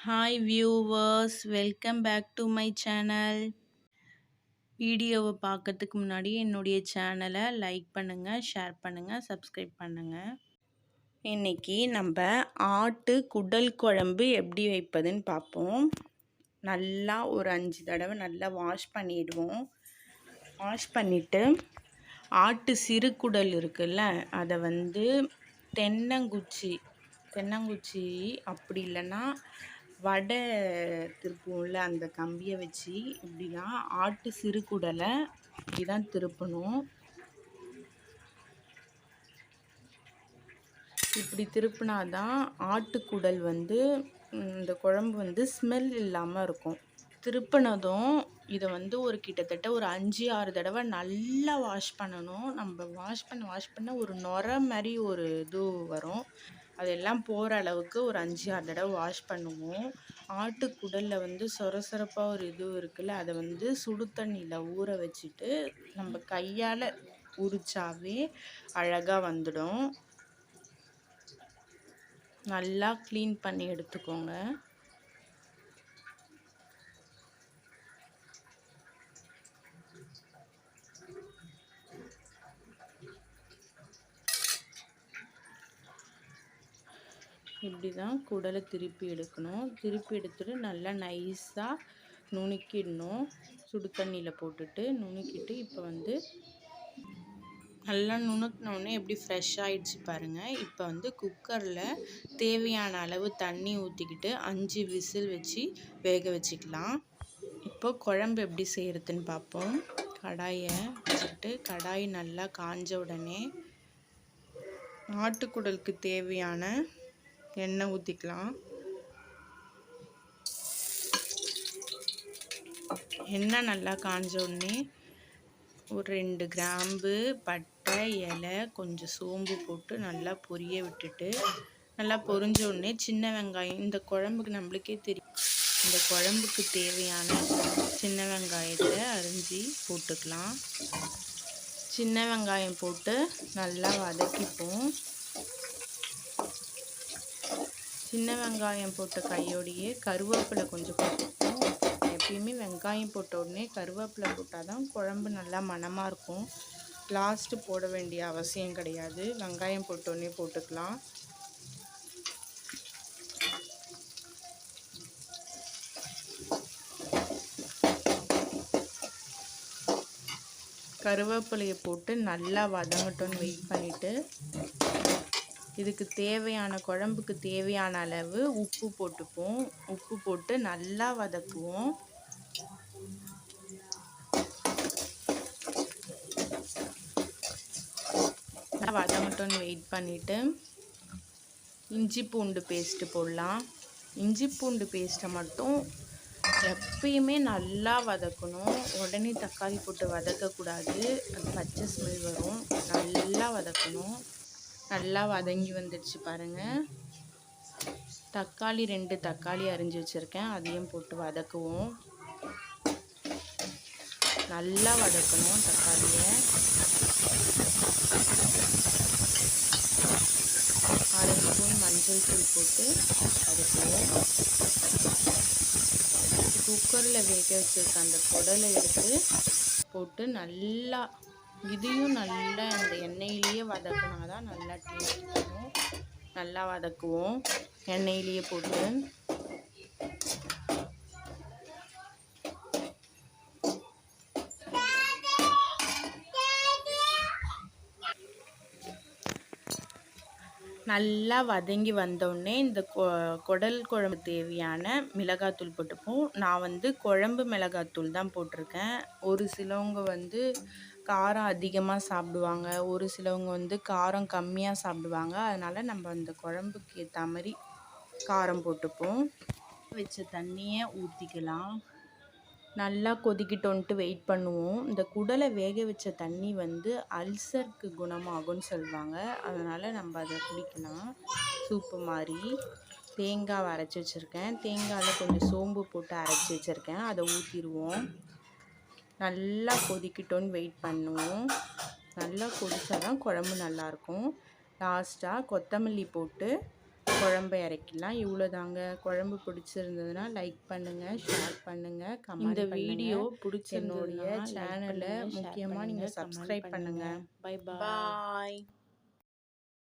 Hi viewers, welcome back to my channel. வீடியோவை பார்க்கறதுக்கு முன்னாடி என்னுடைய சேனலை லைக் பண்ணுங்கள், ஷேர் பண்ணுங்கள், சப்ஸ்கிரைப் பண்ணுங்கள். இன்றைக்கி நம்ம ஆட்டு குடல் குழம்பு எப்படி வைப்பதுன்னு பார்ப்போம். நல்லா ஒரு 5 தடவை நல்லா வாஷ் பண்ணிடுவோம். வாஷ் பண்ணிவிட்டு ஆட்டு சிறு குடல் இருக்குல்ல, அதை தென்னங்குச்சி அப்படி இல்லைன்னா வடை திருப்புவோம்ல, அந்த கம்பியை வச்சு இப்படின்னா ஆட்டு சிறு குடலை இப்படிதான் திருப்பணும். இப்படி திருப்பினாதான் ஆட்டுக்குடல் இந்த குழம்பு ஸ்மெல் இல்லாமல் இருக்கும். திருப்பினதும் இதை ஒரு கிட்டத்தட்ட ஒரு 5-6 தடவை நல்லா வாஷ் பண்ணணும். நம்ம வாஷ் பண்ண ஒரு நுரை மாதிரி ஒரு இது வரும். அதெல்லாம் போகிற அளவுக்கு ஒரு 5-6 தடவை வாஷ் பண்ணுவோம். ஆட்டுக்குடலில் சொரசொரப்பாக ஒரு இது இருக்குல்ல, அதை சுடு தண்ணியில் ஊற வச்சுட்டு நம்ம கையால் உரிச்சாவே அழகாக வந்துடும். நல்லா க்ளீன் பண்ணி எடுத்துக்கோங்க. இப்படி தான் குடலை திருப்பி எடுக்கணும். திருப்பி எடுத்துட்டு நல்லா நைஸாக நுணுக்கிடணும். சுடு தண்ணியில் போட்டுட்டு நுணுக்கிட்டு இப்போ நல்லா நுணுக்கினோடனே எப்படி ஃப்ரெஷ் ஆகிடுச்சு பாருங்கள். இப்போ குக்கரில் தேவையான அளவு தண்ணி ஊற்றிக்கிட்டு 5 விசில் வச்சு வேக வச்சுக்கலாம். இப்போ குழம்பு எப்படி செய்கிறதுன்னு பார்ப்போம். கடாயை வச்சுக்கிட்டு கடாய் நல்லா காஞ்ச உடனே ஆட்டுக்குடலுக்கு தேவையான எண்ணெய் ஊற்றிக்கலாம். எண்ணெய் நல்லா காஞ்ச உடனே ஒரு 2 கிராம்பு, பட்டை, இலை, கொஞ்சம் சோம்பு போட்டு நல்லா பொரிய விட்டுட்டு நல்லா பொரிஞ்ச உடனே சின்ன வெங்காயம், இந்த குழம்புக்கு நம்மளுக்கே தெரியும், இந்த குழம்புக்கு தேவையான சின்ன வெங்காயத்தை அரிஞ்சு போட்டுக்கலாம். சின்ன வெங்காயம் போட்டு நல்லா வதக்கிப்போம். சின்ன வெங்காயம் போட்ட கையோடையே கருவேப்பிலை கொஞ்சம் போட்டுப்போம். எப்பயுமே வெங்காயம் போட்ட உடனே கருவேப்பிலை போட்டால் தான் குழம்பு நல்லா மணமாக இருக்கும். லாஸ்ட்டு போட வேண்டிய அவசியம் கிடையாது. வெங்காயம் போட்டோடனே போட்டுக்கலாம். கருவேப்பிலையை போட்டு நல்லா வதங்கட்டும்னு வெயிட் பண்ணிவிட்டு இதுக்கு தேவையான குழம்புக்கு தேவையான அளவு உப்பு போட்டுப்போம். உப்பு போட்டு நல்லா வதக்குவோம். வதங்கட்டும்னு வெயிட் பண்ணிவிட்டு இஞ்சி பூண்டு பேஸ்ட்டு போடலாம். இஞ்சி பூண்டு பேஸ்ட்டை மட்டும் எப்பயுமே நல்லா வதக்கணும். உடனே தக்காளி போட்டு வதக்கக்கூடாது, அது பச்சை ஸ்மெல் வரும். நல்லா வதக்கணும். நல்லா வதங்கி வந்துடுச்சு பாருங்கள். தக்காளி 2 தக்காளி அரிஞ்சு வச்சுருக்கேன், அதையும் போட்டு வதக்குவோம். நல்லா வதக்கணும் தக்காளியை. 1/2 ஸ்பூன் மஞ்சள் தூள் போட்டு வதக்குவோம். குக்கரில் வேக வச்சுருக்க அந்த குடலை எடுத்து போட்டு நல்லா இதையும் நல்லா அந்த எண்ணெயிலேயே வதக்கினா தான் நல்லா டேஸ்ட் வரும். நல்லா வதக்குவோம் எண்ணெயிலேயே போட்டு. நல்லா வதங்கி வந்தோடனே இந்த குடல் குழம்பு தேவையான மிளகாத்தூள் போட்டுப்போம். நான் குழம்பு மிளகாத்தூள் தான் போட்டிருக்கேன். ஒரு சிலவங்க காரம் அதிகமாக சாப்பிடுவாங்க, ஒரு சிலவங்க காரம் கம்மியாக சாப்பிடுவாங்க. அதனால் நம்ம அந்த குழம்புக்கு ஏற்ற மாதிரி காரம் போட்டுப்போம். வச்ச தண்ணியை ஊற்றிக்கலாம். நல்லா கொதிக்கிட்டோன்ட்டு வெயிட் பண்ணுவோம். இந்த குடலை வேக வச்ச தண்ணி அல்சருக்கு குணமாகும்னு சொல்லுவாங்க. அதனால் நம்ம அதை குடிக்கலாம் சூப்பு மாதிரி. தேங்காய் அரைச்சி வச்சுருக்கேன். தேங்காயில் கொஞ்சம் சோம்பு போட்டு அரைச்சி வச்சுருக்கேன், அதை ஊற்றிடுவோம். நல்லா கொதிக்கிட்டோன்னு வெயிட் பண்ணுவோம். நல்லா கொதித்தா தான் குழம்பு நல்லாயிருக்கும். லாஸ்ட்டாக கொத்தமல்லி போட்டு குழம்பு இறக்கிடலாம். இவ்வளோதாங்க. குழம்பு பிடிச்சிருந்ததுன்னா லைக் பண்ணுங்கள், ஷேர் பண்ணுங்கள், கமெண்ட் பண்ணுங்கள். இந்த வீடியோ பிடிச்சிருந்ததுன்னா என்னுடைய சேனலை முக்கியமாக நீங்கள் சப்ஸ்கிரைப் பண்ணுங்கள். Bye bye. பாய்.